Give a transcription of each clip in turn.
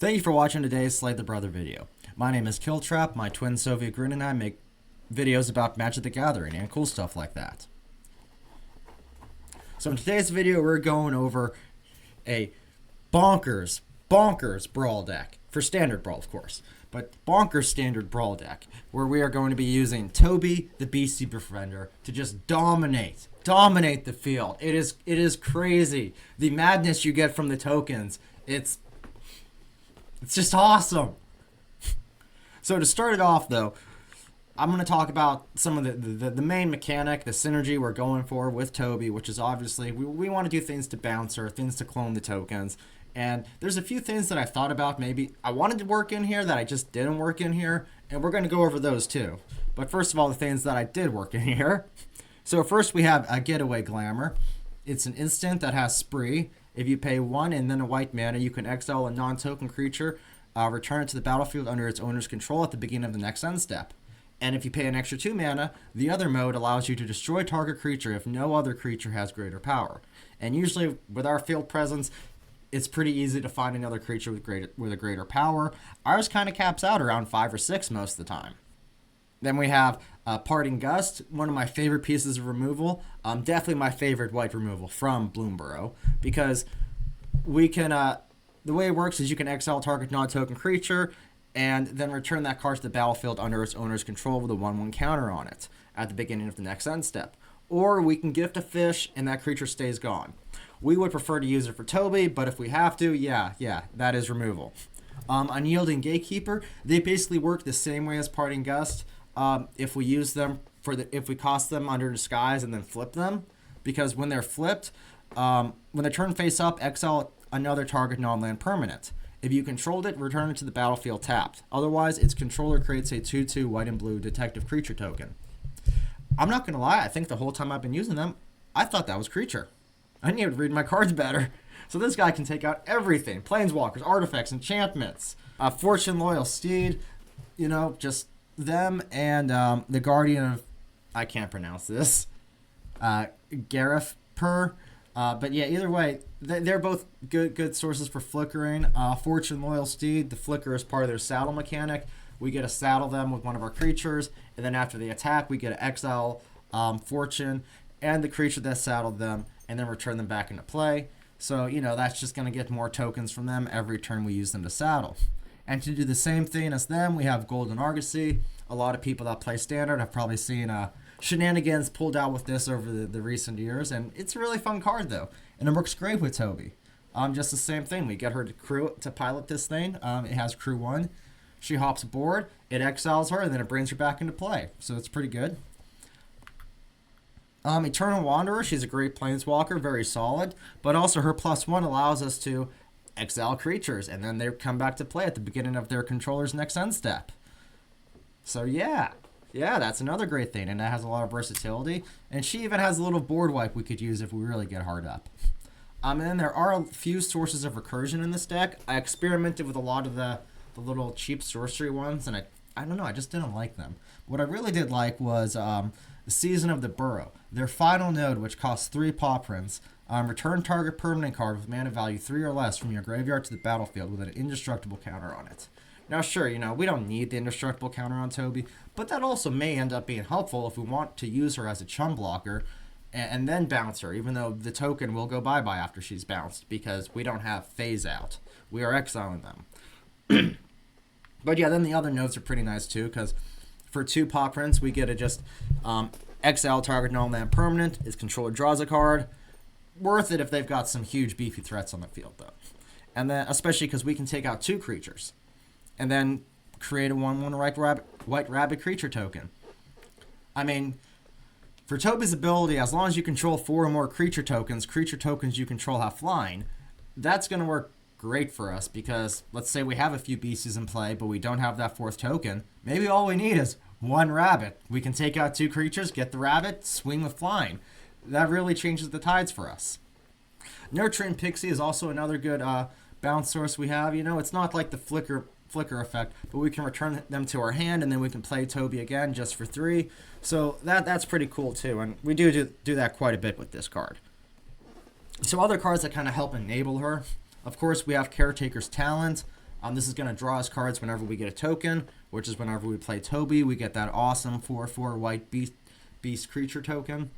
Thank you for watching today's Slay the Brother video. My name is Killtrap, my twin Soviet Grin and I make videos about Magic the Gathering and cool stuff like that. So in today's video we're going over a bonkers Brawl deck. For standard Brawl of course, but bonkers standard Brawl deck where we are going to be using Toby, the Beastie Befriender, to just dominate the field. It is crazy. The madness you get from the tokens, it's just awesome. So to start it off though, I'm going to talk about some of the main mechanic, the synergy we're going for with Toby, which is obviously we want to do things to bounce her, things to clone the tokens. And there's a few things that I thought about maybe I wanted to work in here that I just didn't work in here, and we're going to go over those too. But first of all, the things that I did work in here. So first we have a Getaway Glamour. It's an instant that has Spree. If you pay 1 and then a white mana, you can exile a non-token creature, return it to the battlefield under its owner's control at the beginning of the next end step. And if you pay an extra 2 mana, the other mode allows you to destroy target creature if no other creature has greater power. And usually with our field presence, it's pretty easy to find another creature with a greater power. Ours kind of caps out around 5 or 6 most of the time. Then we have Parting Gust, one of my favorite pieces of removal. Definitely my favorite white removal from Bloomborough, because we can, the way it works is you can exile target non-token creature and then return that card to the battlefield under its owner's control with a 1/1 counter on it at the beginning of the next end step. Or we can gift a fish and that creature stays gone. We would prefer to use it for Toby, but if we have to, yeah, that is removal. Unyielding Gatekeeper, they basically work the same way as Parting Gust. If we use them if we cost them under Disguise and then flip them, because when they're flipped, when they turn face up, exile another target non-land permanent. If you controlled it, return it to the battlefield tapped. Otherwise, its controller creates a 2/2 white and blue detective creature token. I'm not gonna lie, I think the whole time I've been using them, I thought that was creature. I need to read my cards better. So this guy can take out everything. Planeswalkers, artifacts, enchantments. Fortune Loyal Steed. You know, just them and the Guardian of... I can't pronounce this. Gareth Per. But yeah, either way, they're both good sources for flickering. Fortune Loyal Steed, the flicker is part of their saddle mechanic. We get to saddle them with one of our creatures, and then after they attack, we get to exile Fortune and the creature that saddled them, and then return them back into play. So, you know, that's just going to get more tokens from them every turn we use them to saddle. And to do the same thing as them, we have Golden Argosy. A lot of people that play Standard have probably seen shenanigans pulled out with this over the recent years, and it's a really fun card, though. And it works great with Toby. Just the same thing. We get her to pilot this thing. It has Crew 1. She hops aboard, it exiles her, and then it brings her back into play. So it's pretty good. Eternal Wanderer, she's a great planeswalker, very solid, but also her +1 allows us to exile creatures, and then they come back to play at the beginning of their controller's next end step. So yeah, that's another great thing, and it has a lot of versatility, and she even has a little board wipe we could use if we really get hard up. And then there are a few sources of recursion in this deck. I experimented with a lot of the little cheap sorcery ones, and I don't know, I just didn't like them. What I really did like was the Season of the Burrow. Their final node, which costs 3 paw prints, return target permanent card with mana value 3 or less from your graveyard to the battlefield with an indestructible counter on it. Now sure, you know, we don't need the indestructible counter on Toby, but that also may end up being helpful if we want to use her as a chum blocker and then bounce her, even though the token will go bye-bye after she's bounced, because we don't have phase out. We are exiling them. But yeah, then the other nodes are pretty nice too, because for 2 paw prints, we get to just exile target non-land permanent. Its controller draws a card. Worth it if they've got some huge beefy threats on the field, though. And then, especially because we can take out 2 creatures, and then create a 1/1 white rabbit creature token. I mean, for Toby's ability, as long as you control 4 or more creature tokens you control have flying, that's going to work great for us, because let's say we have a few beasties in play, but we don't have that 4th token. Maybe all we need is 1 rabbit. We can take out 2 creatures, get the rabbit, swing with flying. That really changes the tides for us. Nurturing Pixie is also another good bounce source we have. You know, it's not like the flicker effect, but we can return them to our hand, and then we can play Toby again just for 3. So that's pretty cool too, and we do that quite a bit with this card. So other cards that kind of help enable her. Of course, we have Caretaker's Talent. This is going to draw us cards whenever we get a token, which is whenever we play Toby, we get that awesome 4/4 white beast creature token.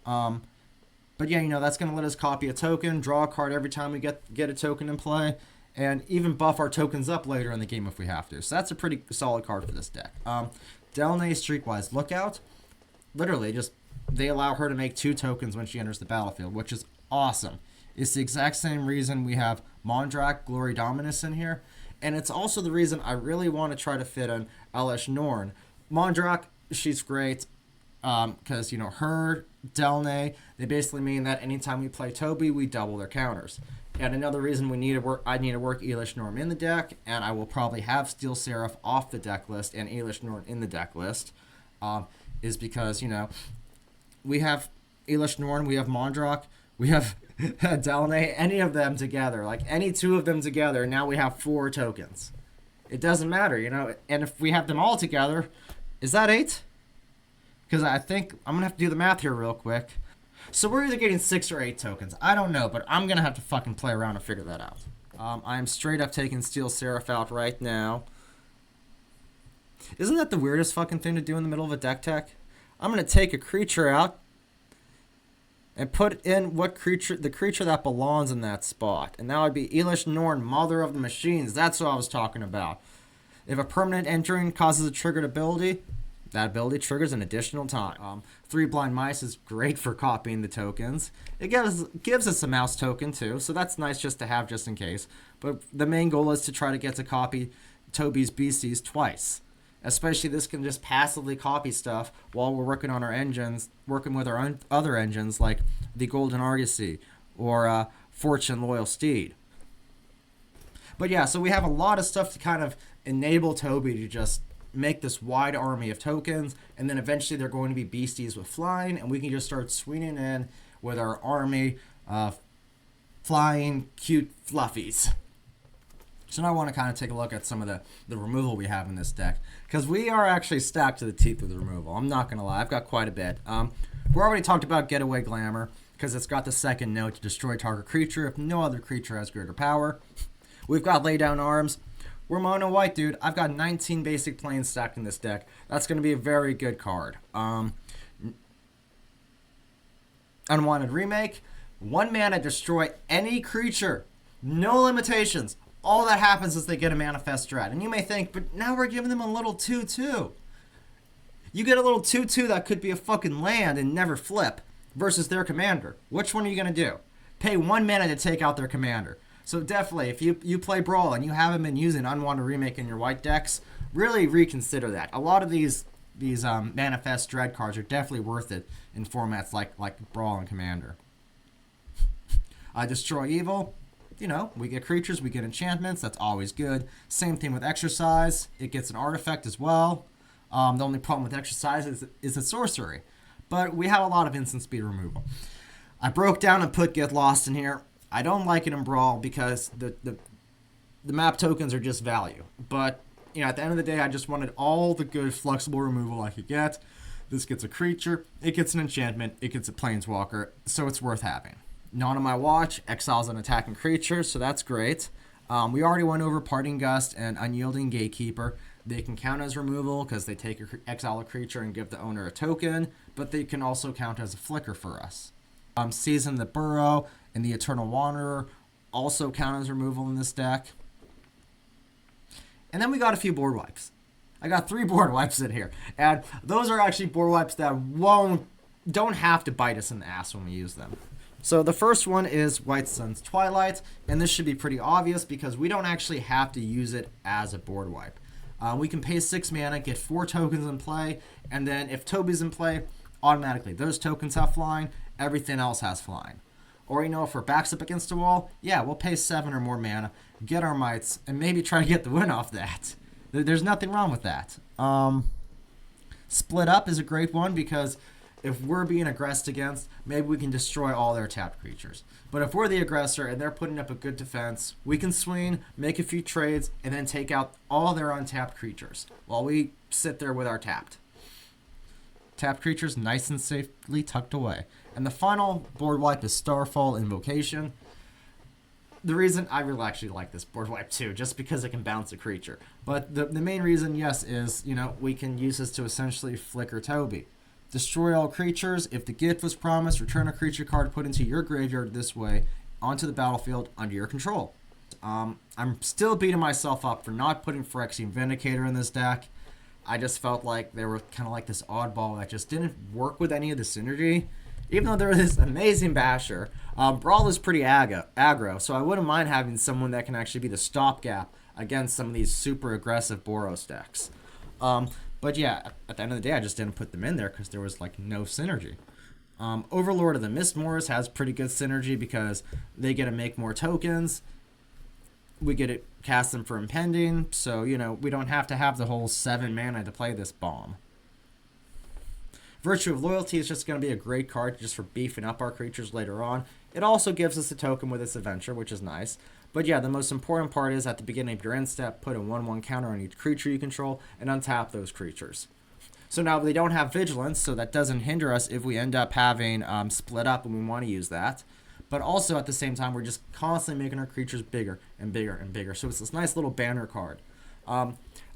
But yeah, that's going to let us copy a token, draw a card every time we get a token in play, and even buff our tokens up later in the game if we have to. So that's a pretty solid card for this deck. Delnay Streetwise Lookout. Literally, they allow her to make 2 tokens when she enters the battlefield, which is awesome. It's the exact same reason we have Mondrak Glory Dominus in here. And it's also the reason I really want to try to fit in Elish Norn. Mondrak, she's great. Because, her, Delnay, they basically mean that anytime we play Toby, we double their counters. And another reason I need to work Elish Norn in the deck, and I will probably have Steel Seraph off the deck list and Elish Norn in the deck list, is because, we have Elish Norn, we have Mondrak, we have Delnay, any of them together, like any 2 of them together, now we have 4 tokens. It doesn't matter, and if we have them all together, is that 8? Because I think I'm going to have to do the math here real quick. So we're either getting 6 or 8 tokens. I don't know, but I'm going to have to fucking play around and figure that out. I am straight up taking Steel Seraph out right now. Isn't that the weirdest fucking thing to do in the middle of a deck tech? I'm going to take a creature out and put in the creature that belongs in that spot. And that would be Elish Norn, Mother of the Machines. That's what I was talking about. If a permanent entering causes a triggered ability, that ability triggers an additional time. 3 Blind Mice is great for copying the tokens. It gives us a mouse token too, so that's nice just to have just in case. But the main goal is to try to get to copy Toby's Beasties twice. Especially this can just passively copy stuff while we're working on our engines, working with our own other engines like the Golden Argosy or Fortune Loyal Steed. But yeah, so we have a lot of stuff to kind of enable Toby to just make this wide army of tokens, and then eventually they're going to be beasties with flying, and we can just start swinging in with our army of flying cute fluffies. So now I want to kind of take a look at some of the removal we have in this deck, because we are actually stacked to the teeth with the removal. I'm not going to lie, I've got quite a bit. We already talked about Getaway Glamour, because it's got the second note to destroy target creature if no other creature has greater power. We've got Lay Down Arms. We're mono white, dude. I've got 19 basic planes stacked in this deck. That's going to be a very good card. Unwanted Remake. 1 mana, destroy any creature. No limitations. All that happens is they get a Manifest Dread. And you may think, but now we're giving them a little 2/2. You get a little 2/2 that could be a fucking land and never flip versus their commander. Which one are you going to do? Pay 1 mana to take out their commander. So definitely, if you play Brawl and you haven't been using Unwanted Remake in your white decks, really reconsider that. A lot of these Manifest Dread cards are definitely worth it in formats like Brawl and Commander. Destroy Evil. We get creatures, we get enchantments. That's always good. Same thing with Exercise. It gets an artifact as well. The only problem with Exercise is a sorcery. But we have a lot of instant speed removal. I broke down and put Get Lost in here. I don't like it in Brawl because the map tokens are just value. But, at the end of the day, I just wanted all the good flexible removal I could get. This gets a creature, it gets an enchantment, it gets a planeswalker, so it's worth having. Not on my watch, exiles an attacking creature, so that's great. We already went over Parting Gust and Unyielding Gatekeeper. They can count as removal because they exile a creature and give the owner a token, but they can also count as a flicker for us. Season the Burrow and the Eternal Wanderer also count as removal in this deck. And then we got a few board wipes. I got 3 board wipes in here. And those are actually board wipes that don't have to bite us in the ass when we use them. So the first one is White Sun's Twilight, and this should be pretty obvious because we don't actually have to use it as a board wipe. We can pay 6 mana, get 4 tokens in play, and then if Toby's in play, automatically those tokens have flying, everything else has flying. Or, if our back's up against a wall, yeah, we'll pay 7 or more mana, get our mites, and maybe try to get the win off that. There's nothing wrong with that. Split Up is a great one because if we're being aggressed against, maybe we can destroy all their tapped creatures. But if we're the aggressor and they're putting up a good defense, we can swing, make a few trades, and then take out all their untapped creatures while we sit there with our tapped. Tapped creatures nice and safely tucked away. And the final board wipe is Starfall Invocation. the reason I really actually like this board wipe too, just because it can bounce a creature. But the main reason, yes, is, we can use this to essentially flicker Toby. Destroy all creatures. If the gift was promised, return a creature card put into your graveyard this way onto the battlefield under your control. I'm still beating myself up for not putting Phyrexian Vindicator in this deck. I just felt like they were kind of like this oddball that just didn't work with any of the synergy. Even though they're this amazing basher, Brawl is pretty aggro, so I wouldn't mind having someone that can actually be the stopgap against some of these super aggressive Boros decks. But yeah, at the end of the day, I just didn't put them in there because there was like no synergy. Overlord of the Mistmoors has pretty good synergy because they get to make more tokens. We get to cast them for impending, so we don't have to have the whole 7 mana to play this bomb. Virtue of Loyalty is just going to be a great card just for beefing up our creatures later on. It also gives us a token with its adventure, which is nice. But yeah, the most important part is at the beginning of your end step, put a 1/1 counter on each creature you control and untap those creatures. So now they don't have Vigilance, so that doesn't hinder us if we end up having Split Up and we want to use that. But also at the same time, we're just constantly making our creatures bigger and bigger and bigger. So it's this nice little banner card.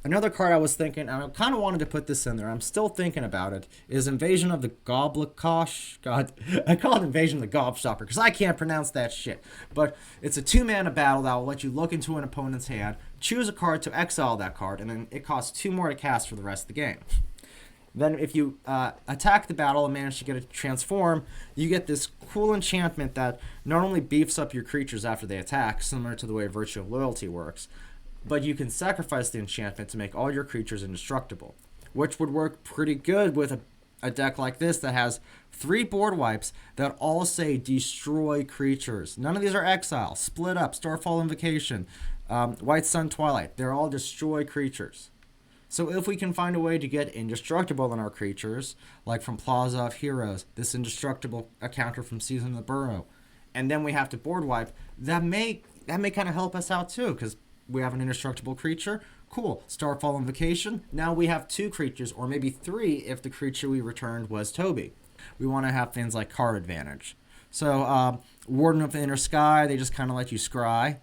Another card I was thinking, and I kind of wanted to put this in there, I'm still thinking about it, is Invasion of the Goblikosh. God, I call it Invasion of the Gobstopper because I can't pronounce that shit. But it's a 2-mana battle that will let you look into an opponent's hand, choose a card to exile that card, and then it costs 2 more to cast for the rest of the game. Then if you attack the battle and manage to get it to transform, you get this cool enchantment that not only beefs up your creatures after they attack, similar to the way Virtue of Loyalty works, but you can sacrifice the enchantment to make all your creatures indestructible, which would work pretty good with a deck like this that has 3 board wipes that all say destroy creatures. None of these are exile, Split Up, Starfall Invocation, White Sun Twilight. They're all destroy creatures. So if we can find a way to get indestructible in our creatures, like from Plaza of Heroes, this indestructible counter from Season of the Burrow, and then we have to board wipe, that may kind of help us out too, because we have an indestructible creature. Cool. Starfall Invocation. Now we have 2 creatures, or maybe 3 if the creature we returned was Toby. We want to have things like card advantage. So Warden of the Inner Sky, they just kind of let you scry.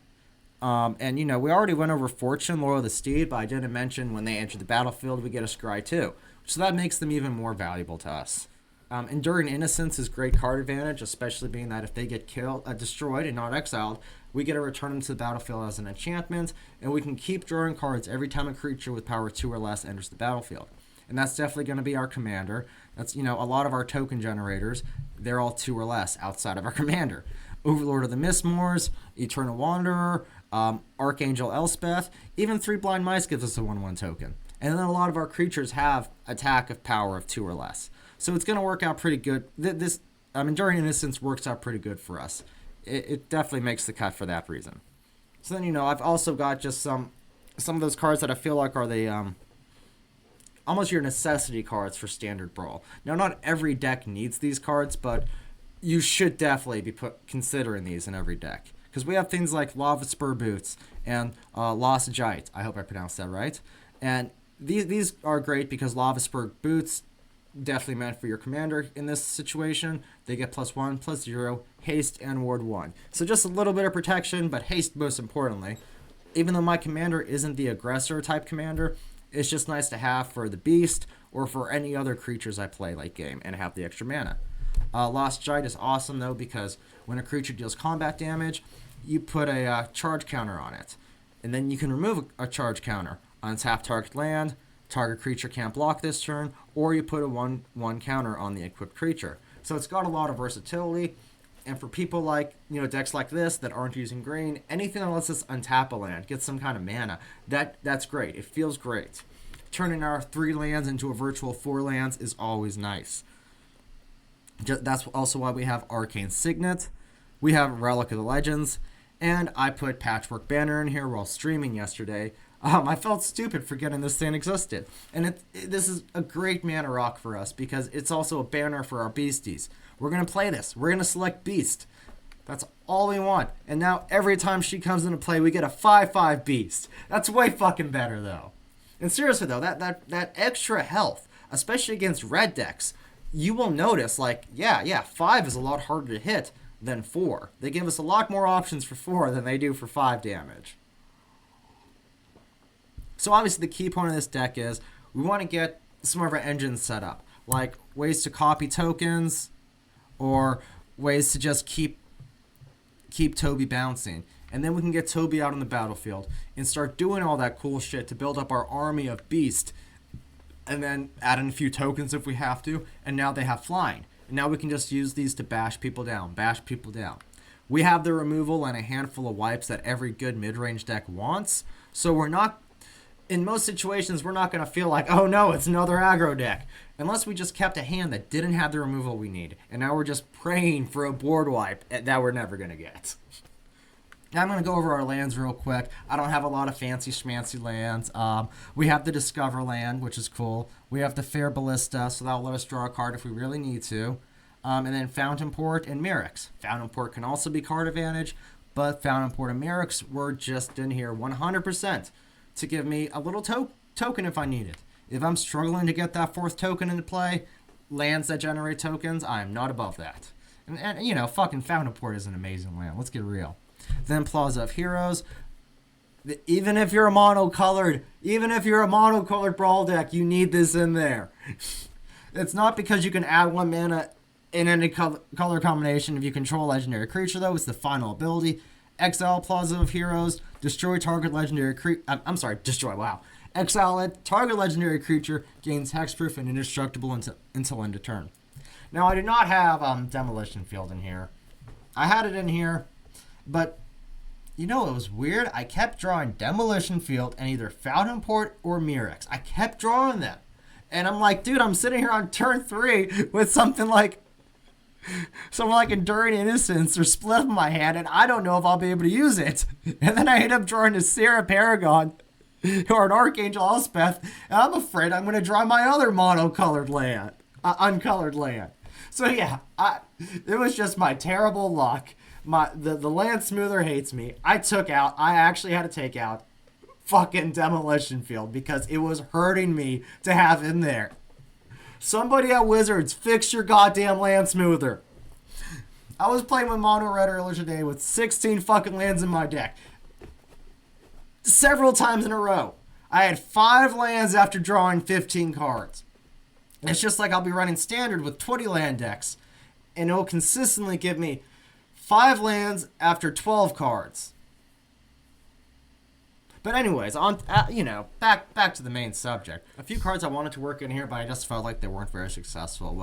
And we already went over Fortune, Loyal of the Steed, but I didn't mention when they enter the battlefield, we get a scry too. So that makes them even more valuable to us. Enduring Innocence is great card advantage, especially being that if they get destroyed and not exiled, we get to return them to the battlefield as an enchantment, and we can keep drawing cards every time a creature with power 2 or less enters the battlefield. And that's definitely going to be our commander. That's, a lot of our token generators, they're all 2 or less outside of our commander. Overlord of the Mistmoors, Eternal Wanderer, Archangel Elspeth, even 3 Blind Mice gives us a 1/1 token. And then a lot of our creatures have attack of power of 2 or less. So it's going to work out pretty good. This Enduring Innocence works out pretty good for us. It definitely makes the cut for that reason. So then, I've also got just some of those cards that I feel like are the almost your necessity cards for Standard Brawl. Now, not every deck needs these cards, but you should definitely be considering these in every deck. Because we have things like Lava Spur Boots and Lost Gite. I hope I pronounced that right. And these are great because Lava Spur Boots definitely meant for your commander in this situation. They get +1, +0, haste, and ward 1. So just a little bit of protection, but haste most importantly. Even though my commander isn't the aggressor type commander, it's just nice to have for the beast or for any other creatures I play late game and have the extra mana. Lost Gite is awesome though because when a creature deals combat damage, you put a charge counter on it. And then you can remove a charge counter. Untap target land, target creature can't block this turn, or you put a 1/1 counter on the equipped creature. So it's got a lot of versatility, and for people like, decks like this that aren't using green, anything that lets us untap a land, get some kind of mana, that's great. It feels great. Turning our 3 lands into a virtual 4 lands is always nice. That's also why we have Arcane Signet, we have Relic of the Legends, and I put Patchwork Banner in here while streaming yesterday. I felt stupid forgetting this thing existed. And this is a great mana rock for us because it's also a banner for our beasties. We're going to play this. We're going to select Beast. That's all we want. And now every time she comes into play, we get a 5/5 Beast. That's way fucking better, though. And seriously, though, that extra health, especially against red decks, you will notice, 5 is a lot harder to hit than 4. They give us a lot more options for 4 than they do for 5 damage. So obviously the key point of this deck is we want to get some of our engines set up, like ways to copy tokens or ways to just keep Toby bouncing. And then we can get Toby out on the battlefield and start doing all that cool shit to build up our army of beast, and then add in a few tokens if we have to, and now they have flying. And now we can just use these to bash people down. We have the removal and a handful of wipes that every good mid-range deck wants, so we're not, in most situations, we're not going to feel like, oh no, it's another aggro deck. Unless we just kept a hand that didn't have the removal we need. And now we're just praying for a board wipe that we're never going to get. Now I'm going to go over our lands real quick. I don't have a lot of fancy schmancy lands. We have the Discover land, which is cool. We have the Fair Ballista, so that'll let us draw a card if we really need to. And then Fountain Port and Merrick's. Fountain Port can also be card advantage, but Fountain Port and Merrick's were just in here 100% to give me a little token if I need it. If I'm struggling to get that 4th token into play, lands that generate tokens, I am not above that. And you know, fucking Fountain Port is an amazing land. Let's get real. Then Plaza of Heroes. Even if you're a monocolored Brawl deck, you need this in there. It's not because you can add 1 mana in any color combination if you control a legendary creature, though. It's the final ability. Exile Plaza of Heroes. Destroy target legendary creature. Exile it. Target legendary creature gains hexproof and indestructible until end of turn. Now, I do not have Demolition Field in here. I had it in here, but you know it was weird? I kept drawing Demolition Field and either Fountain Port or Murex. I kept drawing them. And I'm like, dude, I'm sitting here on turn 3 with something like Enduring Innocence or Split in my hand, and I don't know if I'll be able to use it. And then I end up drawing a Sarah Paragon or an Archangel Elspeth, and I'm afraid I'm going to draw my other uncolored land. So yeah, it was just my terrible luck. The land smoother hates me. I actually had to take out fucking Demolition Field because it was hurting me to have in there. Somebody at Wizards, fix your goddamn land smoother. I was playing with mono red earlier today with 16 fucking lands in my deck. Several times in a row. I had 5 lands after drawing 15 cards. It's just like I'll be running standard with 20 land decks, and it'll consistently give me 5 lands after 12 cards. But anyways, back to the main subject. A few cards I wanted to work in here, but I just felt like they weren't very successful.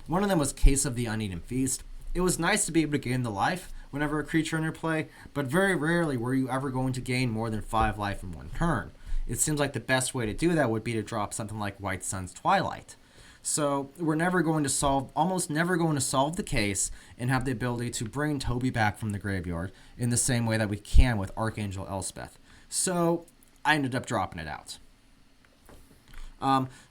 One of them was Case of the Uneaten Feast. It was nice to be able to gain the life whenever a creature in your play, but very rarely were you ever going to gain more than 5 life in one turn. It seems like the best way to do that would be to drop something like White Sun's Twilight. So we're almost never going to solve the case and have the ability to bring Toby back from the graveyard in the same way that we can with Archangel Elspeth. So I ended up dropping it out.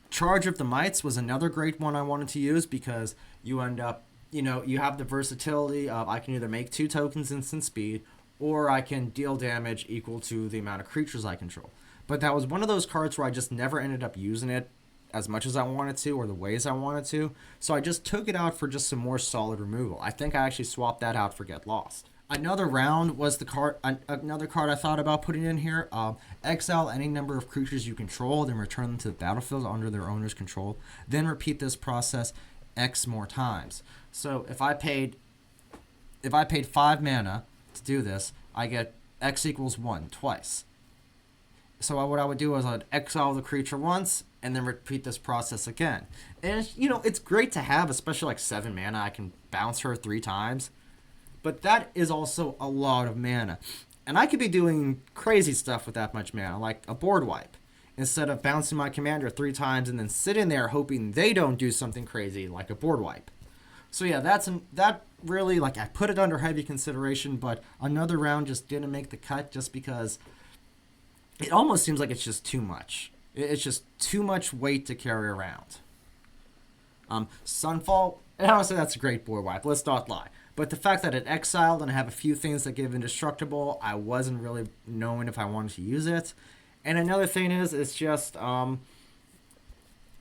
Charge of the Mites was another great one I wanted to use because you end up, you have the versatility of I can either make 2 tokens instant speed or I can deal damage equal to the amount of creatures I control. But that was one of those cards where I just never ended up using it as much as I wanted to or the ways I wanted to. So I just took it out for just some more solid removal. I think I actually swapped that out for Get Lost. Another round was another card I thought about putting in here. Exile any number of creatures you control, then return them to the battlefield under their owner's control. Then repeat this process X more times. So if I paid 5 mana to do this, I get X equals 1 twice. So what I would do is I'd exile the creature once and then repeat this process again. And it's great to have, especially like 7 mana. I can bounce her 3 times. But that is also a lot of mana. And I could be doing crazy stuff with that much mana, like a board wipe. Instead of bouncing my commander 3 times and then sitting there hoping they don't do something crazy like a board wipe. So yeah, that really, I put it under heavy consideration, but another round just didn't make the cut just because it almost seems like it's just too much. It's just too much weight to carry around. Sunfall, and honestly, that's a great board wipe, let's not lie. But the fact that it exiled and I have a few things that give indestructible, I wasn't really knowing if I wanted to use it. And another thing is, it's just,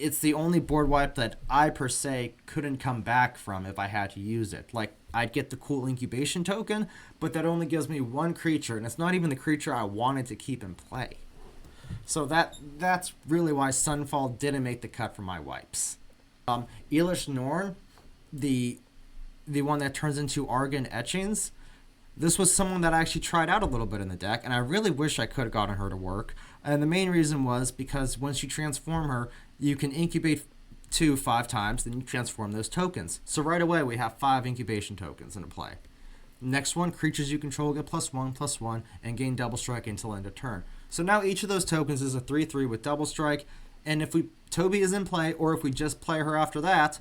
it's the only board wipe that I per se couldn't come back from if I had to use it. Like, I'd get the cool incubation token, but that only gives me one creature, and it's not even the creature I wanted to keep in play. So that's really why Sunfall didn't make the cut for my wipes. Elish Norn, the one that turns into Argon Etchings, this was someone that I actually tried out a little bit in the deck, and I really wish I could have gotten her to work. And the main reason was because once you transform her, you can incubate 5 times, then you transform those tokens. So right away, we have 5 incubation tokens into play. Next one, creatures you control get +1/+1 and gain double strike until end of turn. So now each of those tokens is a 3/3 with double strike, and if Toby is in play, or if we just play her after that,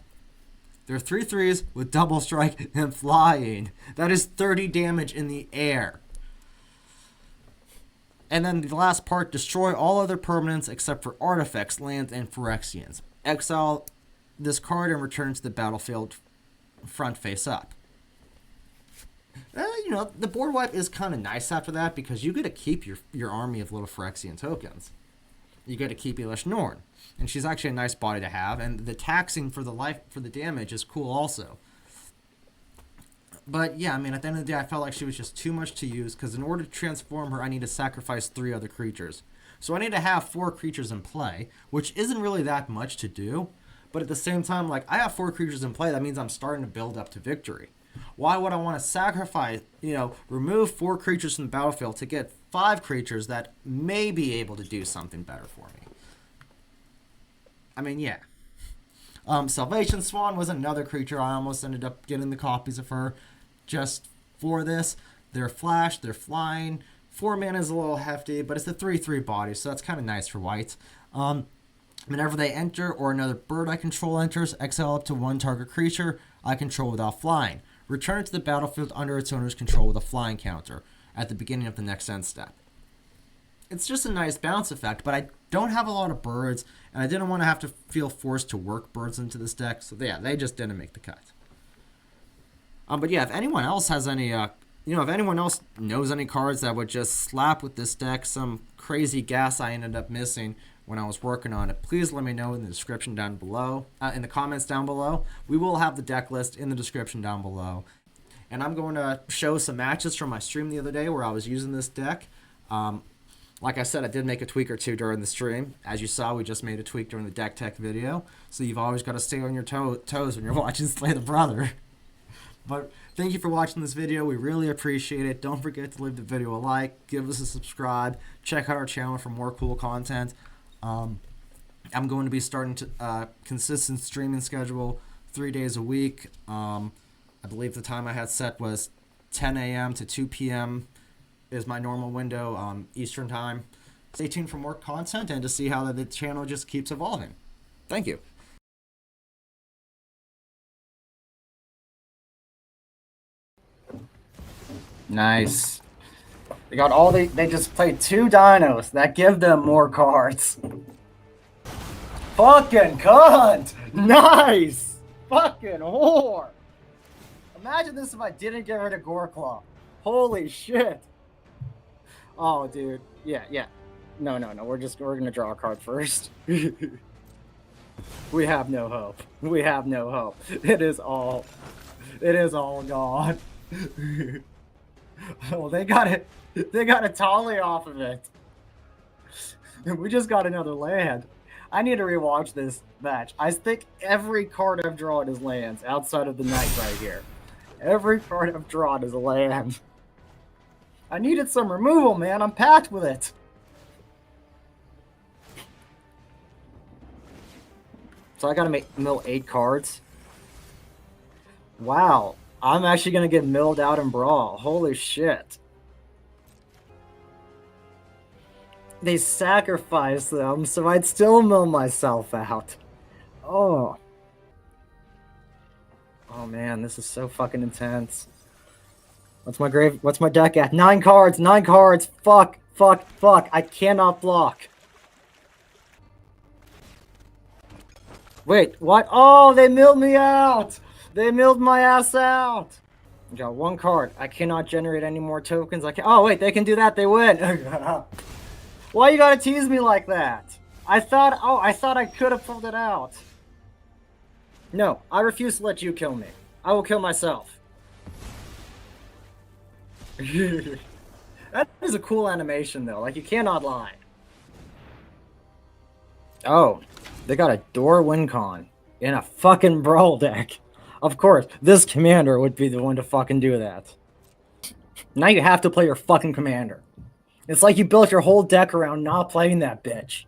they're 3/3s with double strike and flying. That is 30 damage in the air. And then the last part, destroy all other permanents except for artifacts, lands, and Phyrexians. Exile this card and return to the battlefield front face up. The board wipe is kind of nice after that because you get to keep your army of little Phyrexian tokens. You get to keep Elish Norn, and she's actually a nice body to have, and the taxing for the damage is cool also. But yeah, I mean, at the end of the day, I felt like she was just too much to use because in order to transform her, I need to sacrifice 3 other creatures. So I need to have 4 creatures in play, which isn't really that much to do. But at the same time, like, I have 4 creatures in play. That means I'm starting to build up to victory. Why would I want to sacrifice, remove 4 creatures from the battlefield to get 5 creatures that may be able to do something better for me? I mean, yeah. Salvation Swan was another creature. I almost ended up getting the copies of her just for this. They're flash, they're flying. 4 mana is a little hefty, but it's a 3/3 body, so that's kind of nice for white. Whenever they enter or another bird I control enters, exile up to 1 target creature I control without flying. Return it to the battlefield under its owner's control with a flying counter at the beginning of the next end step. It's just a nice bounce effect, but I don't have a lot of birds, and I didn't want to have to feel forced to work birds into this deck, so yeah, they just didn't make the cut. But yeah, if anyone else has any, if anyone else knows any cards that would just slap with this deck, some crazy gas I ended up missing when I was working on it, please let me know in the description down below, in the comments down below. We will have the deck list in the description down below. And I'm going to show some matches from my stream the other day where I was using this deck. Like I said, I did make a tweak or two during the stream. As you saw, we just made a tweak during the deck tech video. So you've always got to stay on your toes when you're watching Slay the Brother. But thank you for watching this video. We really appreciate it. Don't forget to leave the video a like, give us a subscribe, check out our channel for more cool content. I'm going to be starting to consistent streaming schedule 3 days a week. I believe the time I had set was 10 a.m. to 2 p.m. is my normal window, Eastern time. Stay tuned for more content and to see how the channel just keeps evolving. Thank you. Nice. They got all they just played 2 dinos that give them more cards. Fucking cunt! Nice! Fucking whore! Imagine this if I didn't get rid of Goreclaw. Holy shit! Oh, dude. Yeah. No. We're gonna draw a card first. We have no hope. We have no hope. It is all gone. Oh, they got it. They got a Tolly off of it. We just got another land. I need to rewatch this match. I think every card I've drawn is lands outside of the knight right here. Every card I've drawn is a land. I needed some removal, man. I'm packed with it. So I gotta mill 8 cards. Wow. I'm actually gonna get milled out in Brawl. Holy shit. They sacrificed them, so I'd still mill myself out. Oh. Oh man, this is so fucking intense. What's my deck at? 9 cards, 9 cards. Fuck. I cannot block. Wait, what? Oh, they milled me out! They milled my ass out! I got 1 card. I cannot generate any more tokens. Oh, wait, they can do that. They win. Why you gotta tease me like that? I thought I could have pulled it out. No, I refuse to let you kill me. I will kill myself. That is a cool animation, though. Like, you cannot lie. Oh, they got a door win con in a fucking Brawl deck. Of course, this commander would be the one to fucking do that. Now you have to play your fucking commander. It's like you built your whole deck around not playing that bitch.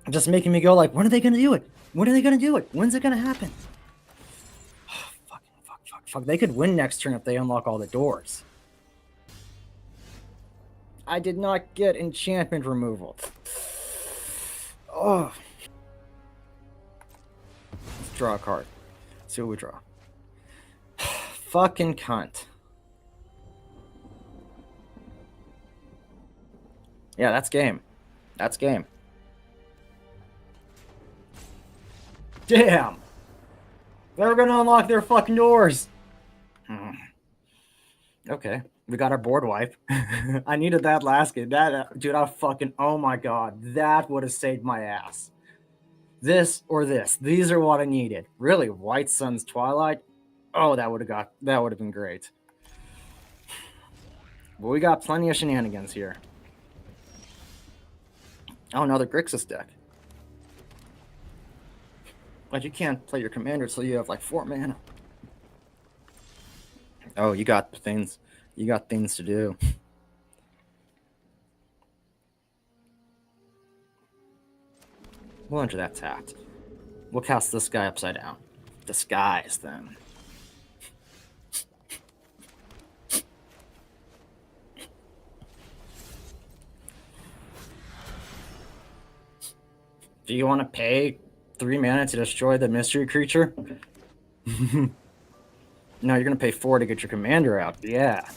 Just making me go like, when are they gonna do it? When are they gonna do it? When's it gonna happen? Fuck. They could win next turn if they unlock all the doors. I did not get enchantment removal. Oh. Let's draw a card. See what we draw. Fucking cunt. Yeah, that's game. That's game. Damn! They're gonna unlock their fucking doors! Okay, we got our board wipe. I needed that last game. That, dude, I fucking, oh my god, that would have saved my ass. This or this. These are what I needed. Really, White Sun's Twilight? Oh, that would have been great. But we got plenty of shenanigans here. Oh, another Grixis deck. But you can't play your commander till you have like 4 mana. Oh, you got things to do. We'll enter that tapped. We'll cast this guy upside down. Disguise them. Do you want to pay 3 mana to destroy the mystery creature? No, you're going to pay 4 to get your commander out. Yeah.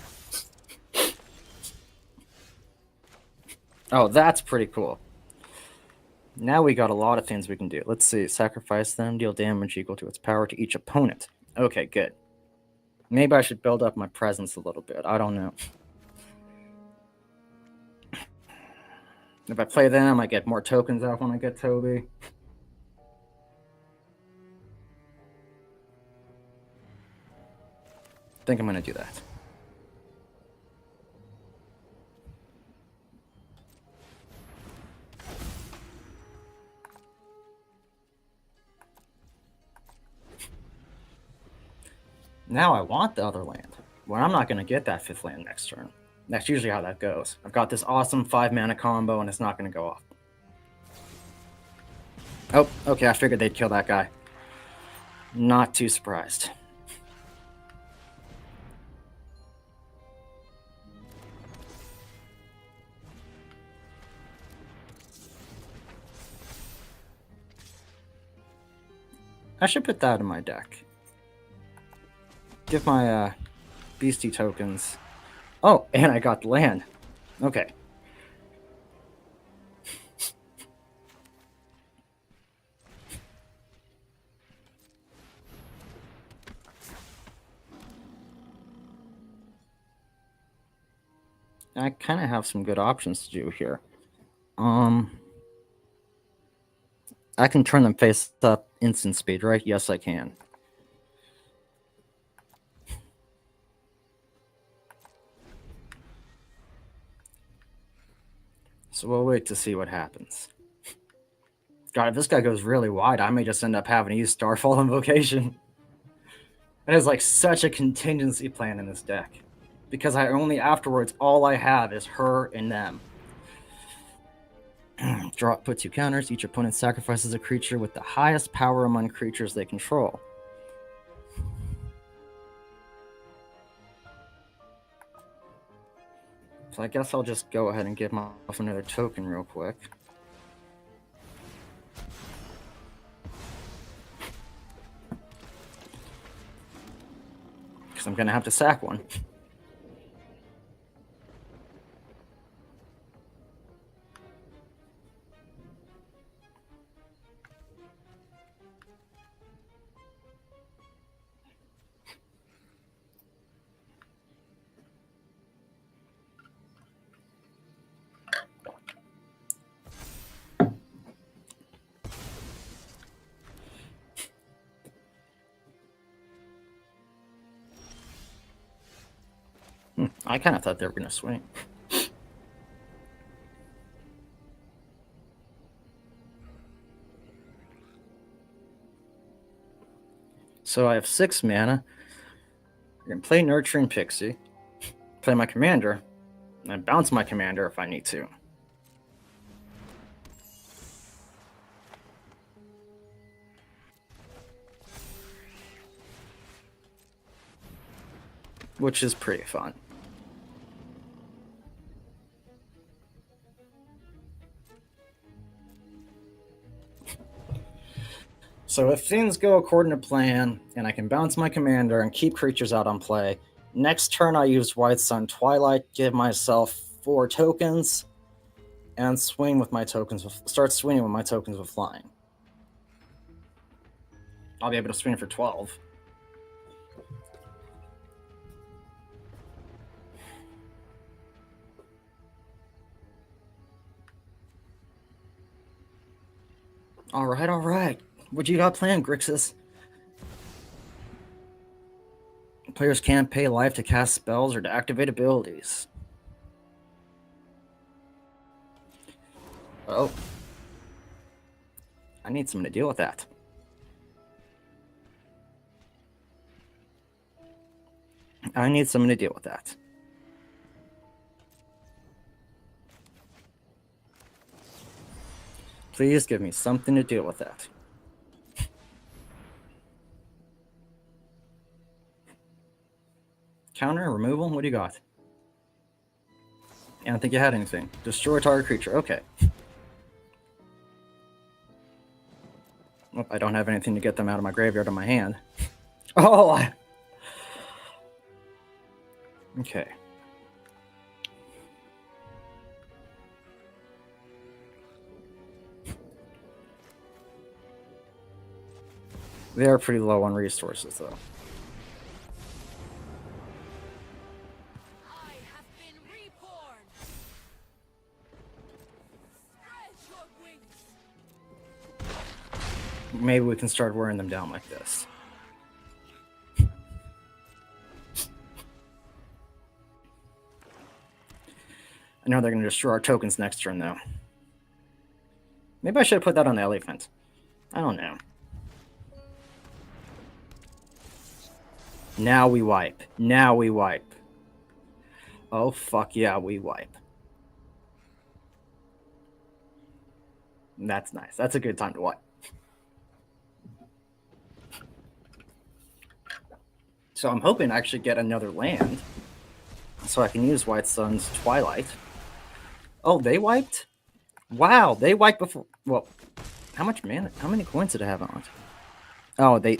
Oh, that's pretty cool. Now we got a lot of things we can do. Let's see. Sacrifice them, deal damage equal to its power to each opponent. Okay, good. Maybe I should build up my presence a little bit. I don't know. If I play them, I get more tokens out when I get Toby. I think I'm going to do that. Now I want the other land. Well, I'm not going to get that 5th land next turn. That's usually how that goes. I've got this awesome 5 mana combo and it's not going to go off. Oh, okay, I figured they'd kill that guy. Not too surprised. I should put that in my deck. Give my Beastie tokens. Oh, and I got the land. Okay. I kind of have some good options to do here. I can turn them face up instant speed, right? Yes, I can. So we'll wait to see what happens. God, if this guy goes really wide, I may just end up having to use Starfall Invocation. It is like such a contingency plan in this deck. Because I only afterwards, all I have is her and them. Draw put 2 counters. Each opponent sacrifices a creature with the highest power among creatures they control. So I guess I'll just go ahead and give myself another token real quick. Because I'm going to have to sack one. I kind of thought they were going to swing. So I have 6 mana. I'm going to play Nurturing Pixie, play my commander, and then bounce my commander if I need to. Which is pretty fun. So if things go according to plan, and I can bounce my commander and keep creatures out on play, next turn I use White Sun Twilight, give myself 4 tokens, and swing with my tokens. Start swinging with my tokens with flying. I'll be able to swing for 12. All right. What you got planned, Grixis? Players can't pay life to cast spells or to activate abilities. Oh. I need someone to deal with that. Please give me something to deal with that. Counter, removal, what do you got? I don't think you had anything. Destroy target creature, okay. Well, I don't have anything to get them out of my graveyard on my hand. Oh! Okay. They are pretty low on resources, though. I have been reborn. Spread your wings. Maybe we can start wearing them down like this. I know they're going to destroy our tokens next turn, though. Maybe I should have put that on the elephant. I don't know. Now we wipe. Oh, fuck yeah, we wipe. That's nice. That's a good time to wipe. So I'm hoping I actually get another land, so I can use White Sun's Twilight. Oh, they wiped? Wow, they wiped before. Well, how much mana? How many coins did I have on it? Oh, they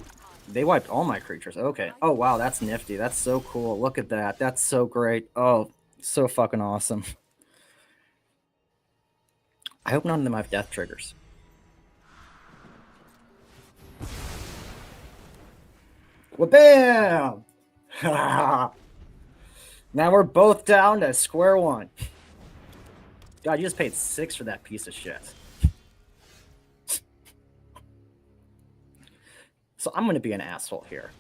wiped all my creatures. Okay. Oh, wow, that's nifty. That's so cool. Look at that. That's so great. Oh, so fucking awesome. I hope none of them have death triggers. Wha-bam! Now we're both down to square one. God, you just paid 6 for that piece of shit. So I'm going to be an asshole here.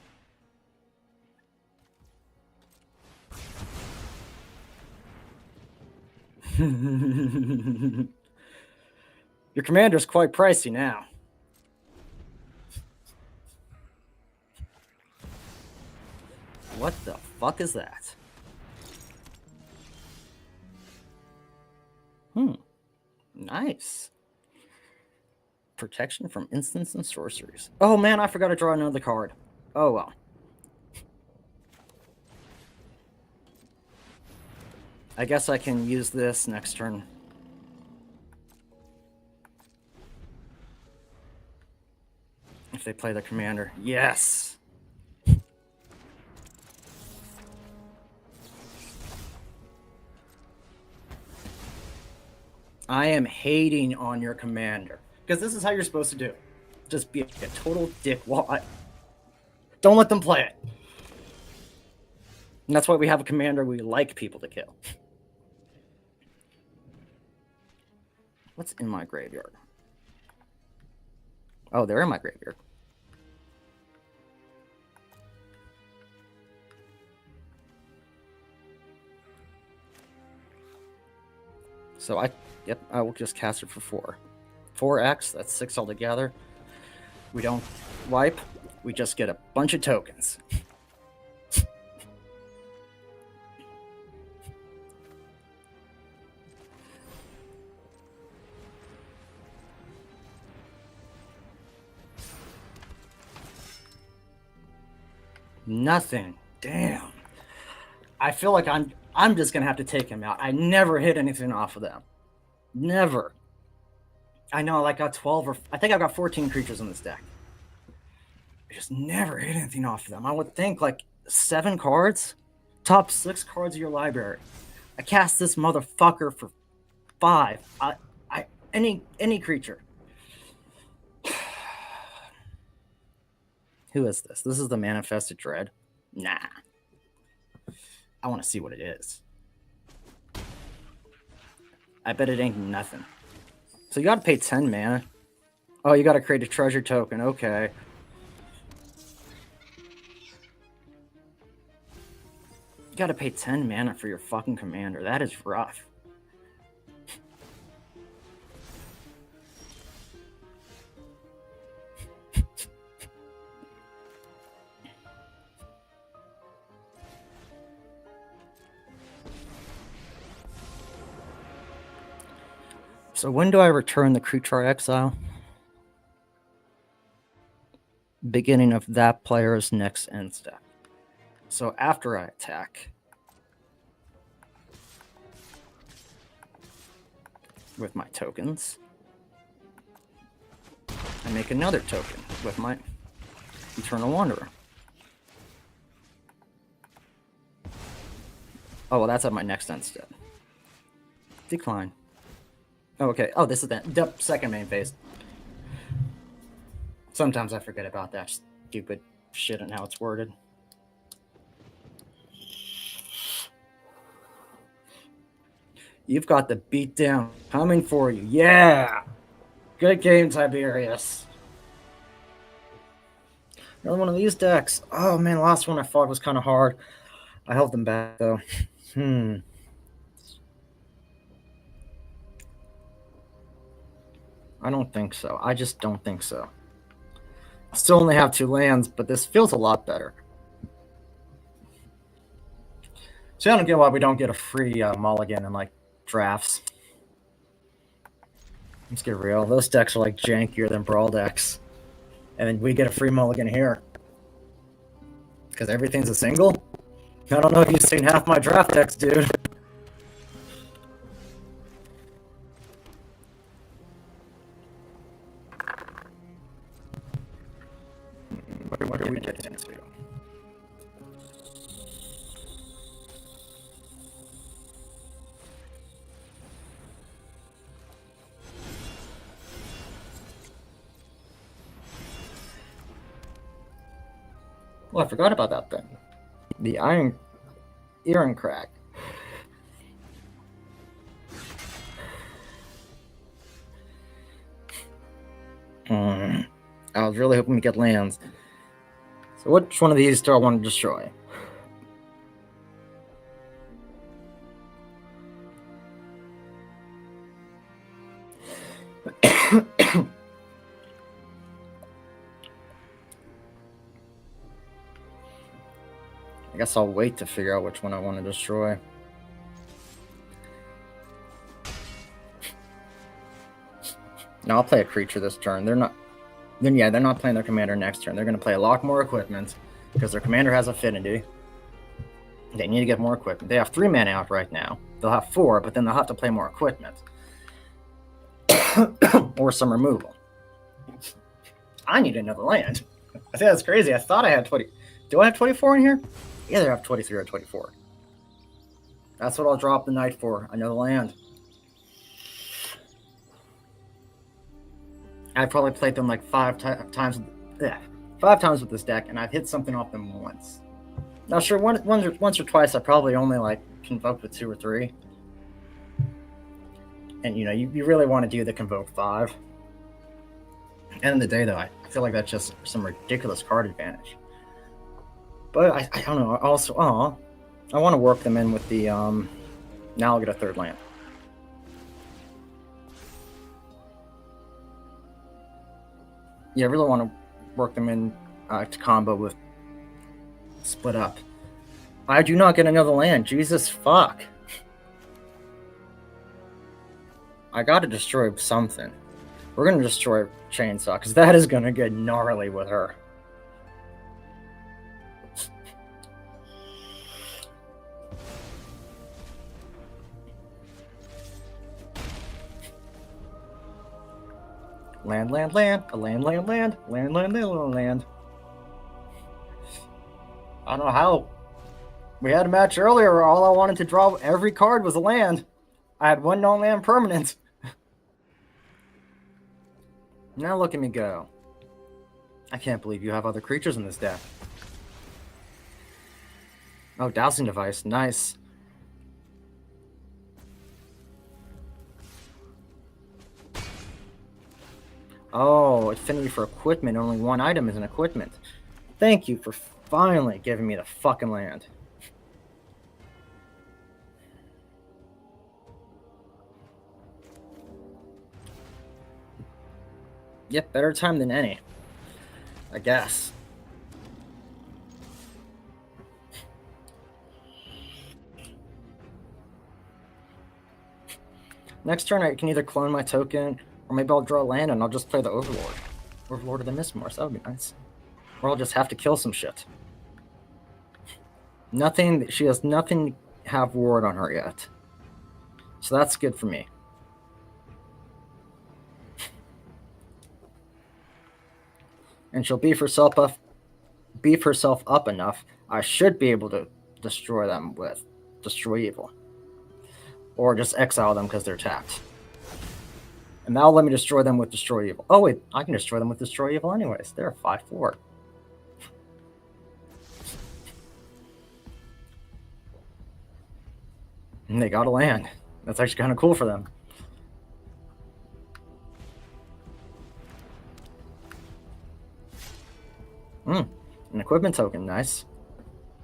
Your commander's quite pricey now. What the fuck is that? Nice. Protection from instants and sorceries. Oh man, I forgot to draw another card. Oh well. I guess I can use this next turn. If they play the commander. Yes! I am hating on your commander. Because this is how you're supposed to do it. Just be a total dickwad. Don't let them play it. And that's why we have a commander we like people to kill. What's in my graveyard? Oh, they're in my graveyard. So I will just cast it for 4. 4x, that's 6 altogether. We don't wipe, we just get a bunch of tokens. Nothing. Damn. I feel like I'm just gonna have to take him out. I never hit anything off of them. Never. I know, like, got 12 or I think I've got 14 creatures in this deck. I just never hit anything off of them. I would think like 7 cards, top 6 cards of your library. I cast this motherfucker for 5. Any creature. Who is this? This is the Manifested Dread. Nah. I want to see what it is. I bet it ain't nothing. So you gotta pay 10 mana. Oh, you gotta create a treasure token. Okay. You gotta pay 10 mana for your fucking commander. That is rough. So when do I return the creature exile? Beginning of that player's next end step. So after I attack with my tokens, I make another token with my Eternal Wanderer. Oh, well, that's at my next end step. Decline. Oh, okay. Oh, this is the second main phase. Sometimes I forget about that stupid shit and how it's worded. You've got the beatdown coming for you. Yeah! Good game, Tiberius. Another one of these decks. Oh, man, the last one I fought was kind of hard. I held them back, though. I don't think so. I just don't think so. I still only have 2 lands, but this feels a lot better. So I don't get why we don't get a free mulligan in, like, drafts. Let's get real. Those decks are, like, jankier than Brawl decks. And then we get a free mulligan here. Because everything's a single? I don't know if you've seen half my draft decks, dude. What do we get into? Well, I forgot about that thing. The Iron Crack. I was really hoping we get lands. So which one of these do I want to destroy? I guess I'll wait to figure out which one I want to destroy. No, I'll play a creature this turn. They're not playing their commander next turn. They're going to play a lot more equipment because their commander has affinity. They need to get more equipment. They have 3 mana out right now. They'll have 4, but then they'll have to play more equipment. Or some removal. I need another land. I think that's crazy. I thought I had 20. Do I have 24 in here? Either have 23 or 24. That's what I'll drop the night for. Another land. I've probably played them like 5 times with this deck, and I've hit something off them once. Now, sure, once or twice, I probably only like convoked with 2 or 3. And you really want to do the convoke 5. End of the day, though, I feel like that's just some ridiculous card advantage. But I don't know. Also, I want to work them in with the. Now I'll get a 3rd land. Yeah, I really want to work them in to combo with split up. I do not get another land. Jesus fuck. I gotta destroy something. We're gonna destroy Chainsaw, because that is gonna get gnarly with her. Land, land, land, a land, land, land, land, land, land, land. I don't know how. We had a match earlier where all I wanted to draw every card was a land. I had one non-land permanent. Now look at me go. I can't believe you have other creatures in this deck. Oh, dowsing device, nice. Oh, affinity for equipment. Only one item is an equipment. Thank you for finally giving me the fucking land. Yep, better time than any. I guess. Next turn I can either clone my token, or maybe I'll draw land and I'll just play the Overlord. Overlord of the Mistmorse, that would be nice. Or I'll just have to kill some shit. Nothing, she has nothing have ward on her yet. So that's good for me. And she'll beef herself up enough, I should be able to destroy them with Destroy Evil. Or just exile them because they're tapped. And that'll let me destroy them with Destroy Evil. Oh wait, I can destroy them with Destroy Evil anyways. They're 5/4. And they got a land. That's actually kind of cool for them. An equipment token, nice.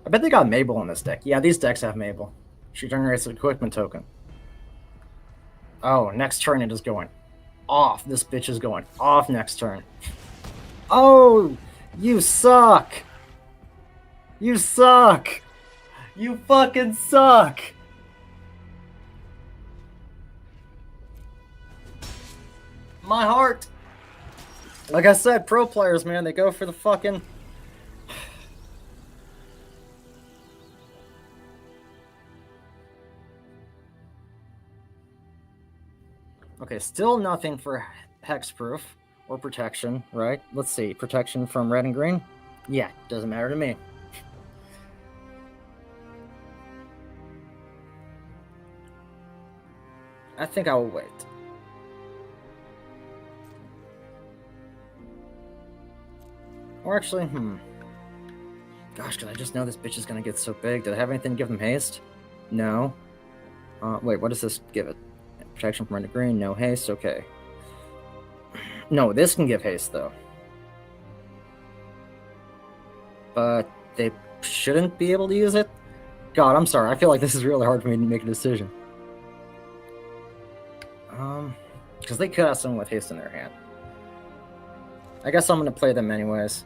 I bet they got Mabel in this deck. Yeah, these decks have Mabel. She generates an equipment token. Oh, next turn it is going off. This bitch is going off next turn. Oh, you suck. You suck. You fucking suck. My heart. Like I said, pro players, man, they go for the fucking... Okay, still nothing for hexproof or protection, right? Let's see, protection from red and green? Yeah, doesn't matter to me. I think I will wait. Or actually, Gosh, did I just know this bitch is gonna get so big? Did I have anything to give them haste? No. Wait, what does this give it? Protection from red to green, no haste, okay. No, this can give haste, though. But they shouldn't be able to use it? God, I'm sorry. I feel like this is really hard for me to make a decision. Because they could have someone with haste in their hand. I guess I'm going to play them anyways.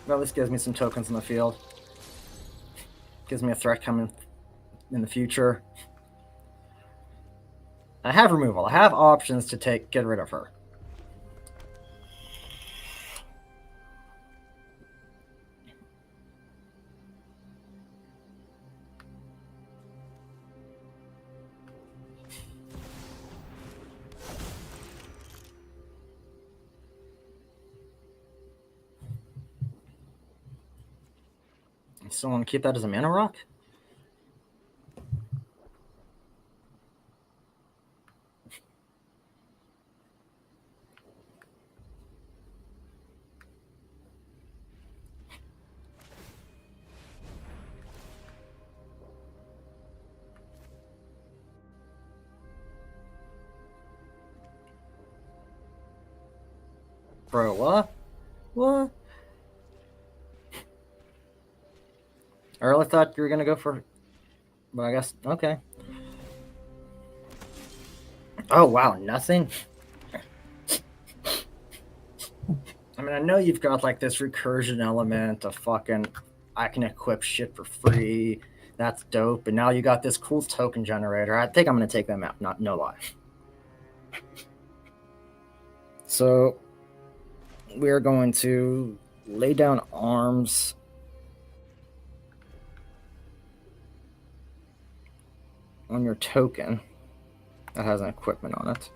Well, this gives me some tokens in the field. Gives me a threat coming in the future. I have removal. I have options to get rid of her. You still want to keep that as a mana rock? Bro, what? What? I really thought you were gonna go for... But I guess... Okay. Oh, wow, nothing? mean, I know you've got like this recursion element of fucking, I can equip shit for free. That's dope. And now you got this cool token generator. I think I'm gonna take them out. Not no lie. So we're going to lay down arms. On your token that has an equipment on it.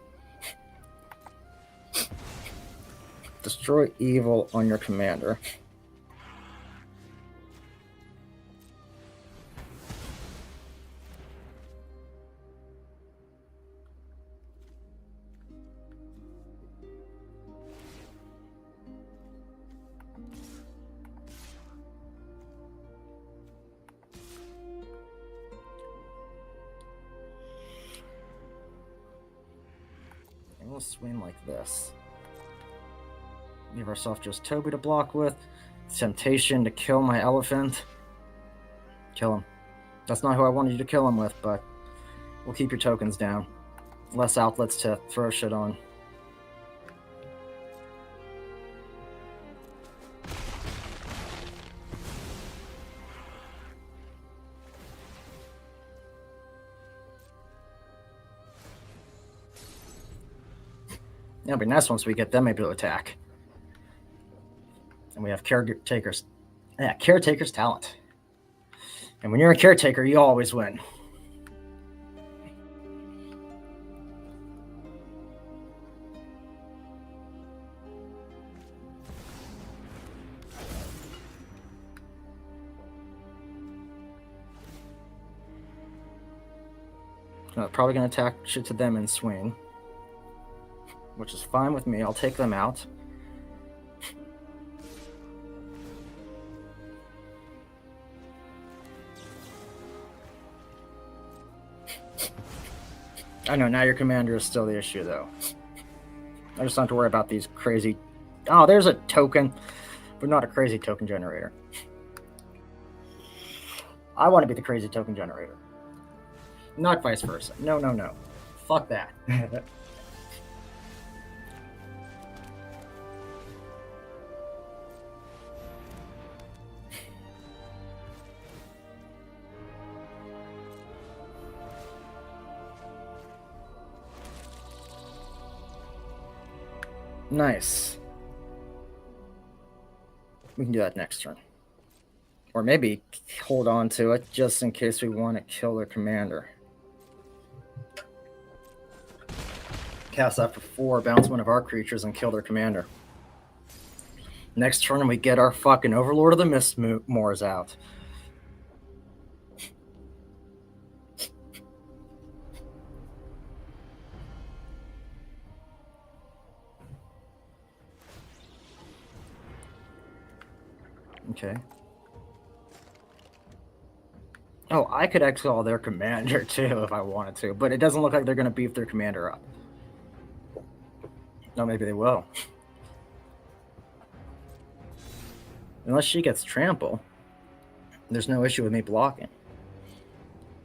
Destroy evil on your commander. And we'll swing like this. Leave ourselves just Toby to block with. Temptation to kill my elephant. Kill him. That's not who I wanted you to kill him with, but we'll keep your tokens down. Less outlets to throw shit on. It'll be nice once we get them able to attack. And we have caretaker's talent. And when you're a caretaker, you always win. Probably going to attack shit to them and swing. Which is fine with me. I'll take them out. I know, now your commander is still the issue, though. I just don't have to worry about these crazy... Oh, there's a token, but not a crazy token generator. I want to be the crazy token generator. Not vice versa. No, no, no. Fuck that. Nice. We can do that next turn. Or maybe hold on to it just in case we want to kill their commander. Cast that for 4, bounce one of our creatures, and kill their commander. Next turn, we get our fucking Overlord of the Mistmoors out. Okay. Oh, I could exile their commander too if I wanted to, but it doesn't look like they're going to beef their commander up. No, maybe they will. Unless she gets trample, there's no issue with me blocking.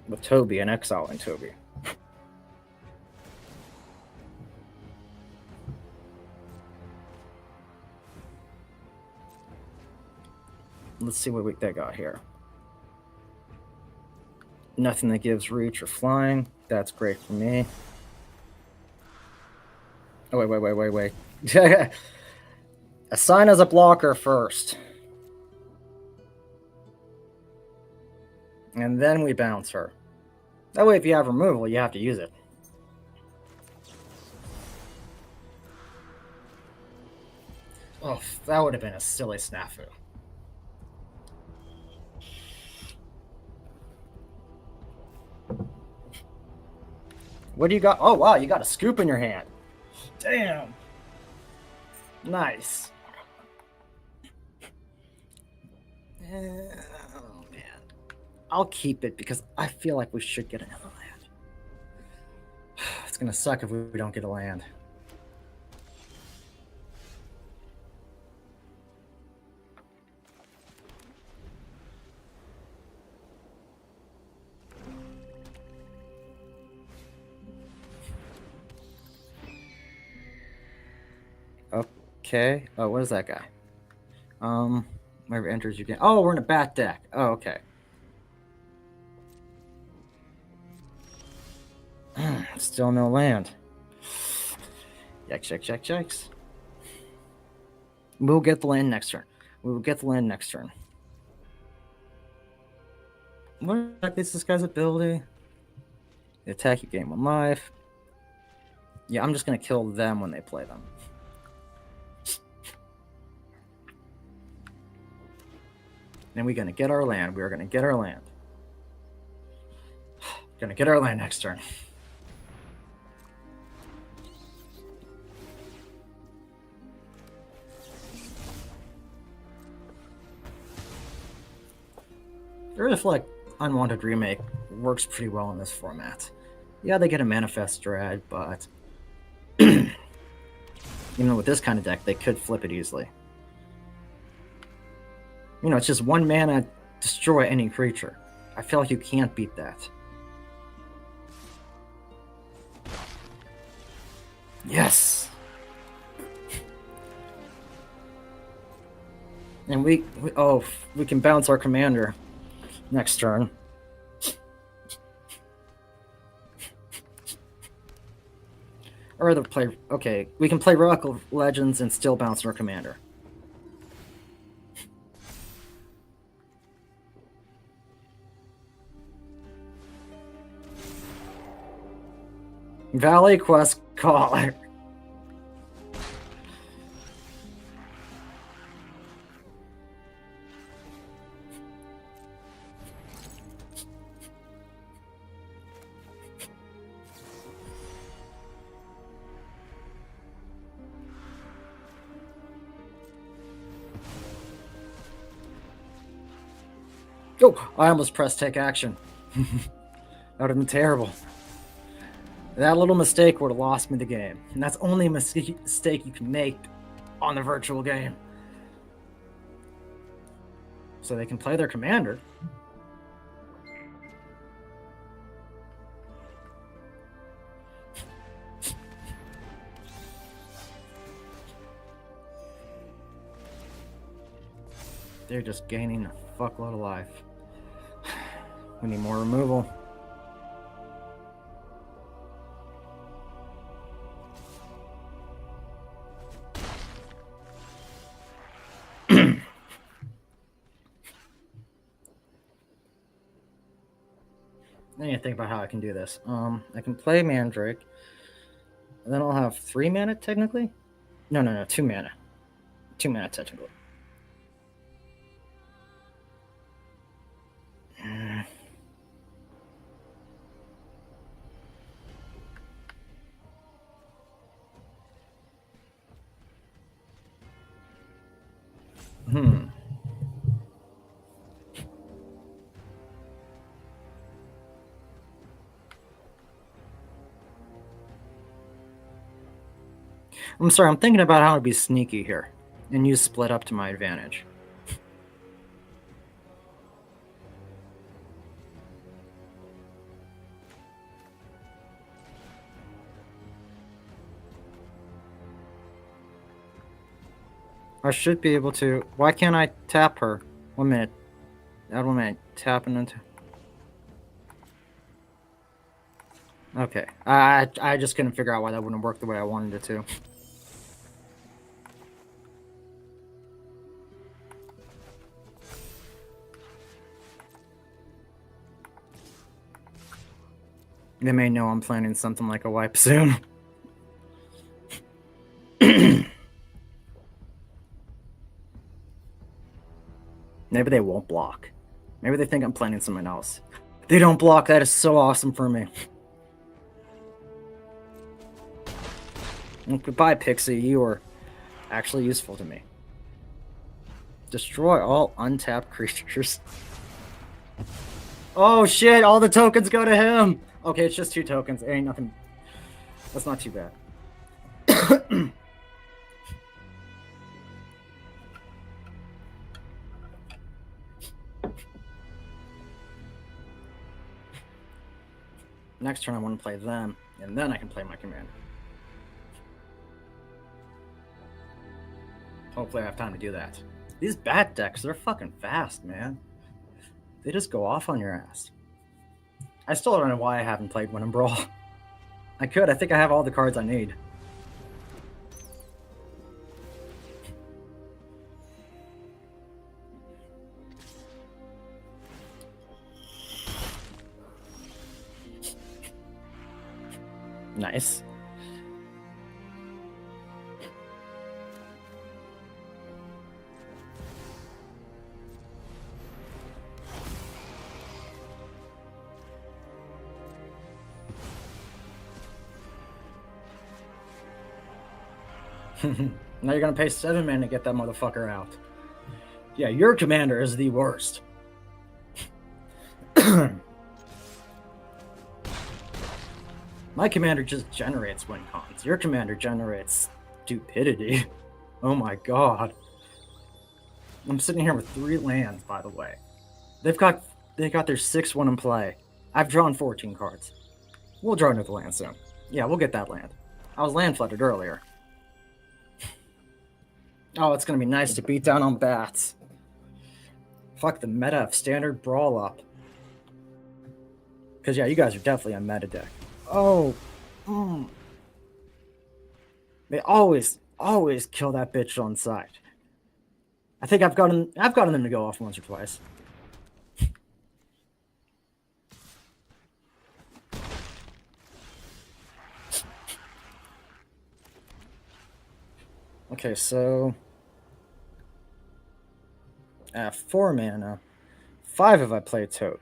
With Toby and exiling Toby. Let's see what they got here. Nothing that gives reach or flying. That's great for me. Oh, wait. Assign as a blocker first. And then we bounce her. That way, if you have removal, you have to use it. Oh, that would have been a silly snafu. What do you got? Oh, wow, you got a scoop in your hand. Damn. Nice. Oh, man. I'll keep it because I feel like we should get another land. It's going to suck if we don't get a land. Okay. Oh, what is that guy? Whenever enters you can. Oh, we're in a bat deck. Oh, okay. Still no land. Yikes. We'll get the land next turn. What exactly is this guy's ability? They attack you, gain 1 life. Yeah, I'm just gonna kill them when they play them. And we're gonna get our land. We are gonna get our land. Gonna get our land next turn. I really feel like Unwanted Remake works pretty well in this format. Yeah, they get a manifest drag, but even with this kind of deck, they could flip it easily. You know, it's just 1 mana, destroy any creature. I feel like you can't beat that. Yes! And we can bounce our commander next turn. Or the play. Okay, we can play Rock of Legends and still bounce our commander. Valley Quest Caller. Oh, I almost pressed take action. That would have been terrible. That little mistake would have lost me the game. And that's only a mistake you can make on the virtual game. So they can play their commander. They're just gaining a fuckload of life. We need more removal. I need to think about how I can do this. I can play Mandrake. And then I'll have 3 mana technically? No, 2 mana. 2 mana technically. I'm sorry, I'm thinking about how to be sneaky here and use split up to my advantage. I should be able to. Why can't I tap her? 1 minute. Add 1 minute. Tapping into. Okay. I just couldn't figure out why that wouldn't work the way I wanted it to. They may know I'm planning something like a wipe soon. Maybe they won't block. Maybe they think I'm planning something else. They don't block. That is so awesome for me. Well, goodbye, Pixie. You are actually useful to me. Destroy all untapped creatures. Oh shit, all the tokens go to him! Okay, it's just 2 tokens. It ain't nothing. That's not too bad. Next turn I want to play them, and then I can play my commander. Hopefully I have time to do that. These bat decks, they're fucking fast, man. They just go off on your ass. I still don't know why I haven't played one in Brawl. I could. I think I have all the cards I need. Nice. Now you're gonna pay 7 mana to get that motherfucker out. Yeah, your commander is the worst. My commander just generates win cons. Your commander generates stupidity. Oh my god. I'm sitting here with 3 lands, by the way. They got their 6-1 in play. I've drawn 14 cards. We'll draw another land soon. Yeah, we'll get that land. I was land flooded earlier. Oh, it's gonna be nice to beat down on bats. Fuck the meta of standard Brawl up. Because, yeah, you guys are definitely a meta deck. Oh. They always kill that bitch on sight. I think I've gotten them to go off once or twice. Okay, so 4 mana. 5 if I play Toby.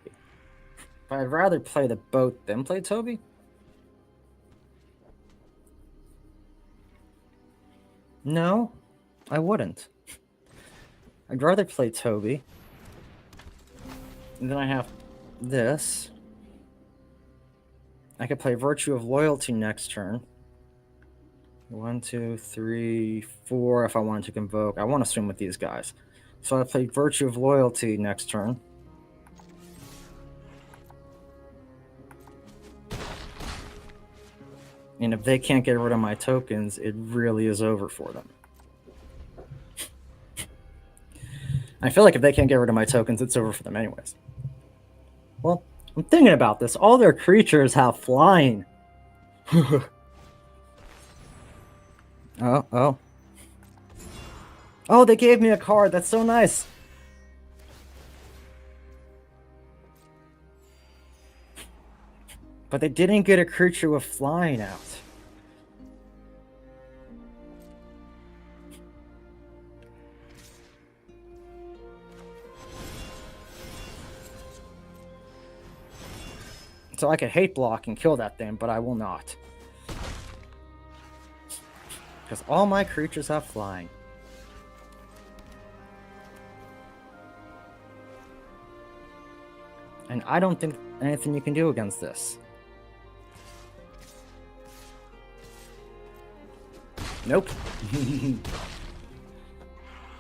But I'd rather play the boat than play Toby. No, I wouldn't. I'd rather play Toby. And then I have this. I could play Virtue of Loyalty next turn. 1, 2, 3, 4 if I wanted to convoke. I want to swim with these guys. So I play Virtue of Loyalty next turn. And if they can't get rid of my tokens, it really is over for them. I feel like if they can't get rid of my tokens, it's over for them anyways. Well, I'm thinking about this. All their creatures have flying. Oh, they gave me a card. That's so nice. But they didn't get a creature with flying out. So I could hate block and kill that thing, but I will not. Because all my creatures have flying. And I don't think anything you can do against this. Nope. Even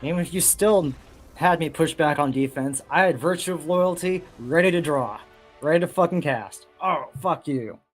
if you still had me push back on defense, I had Virtue of Loyalty ready to draw. Ready to fucking cast. Oh, fuck you.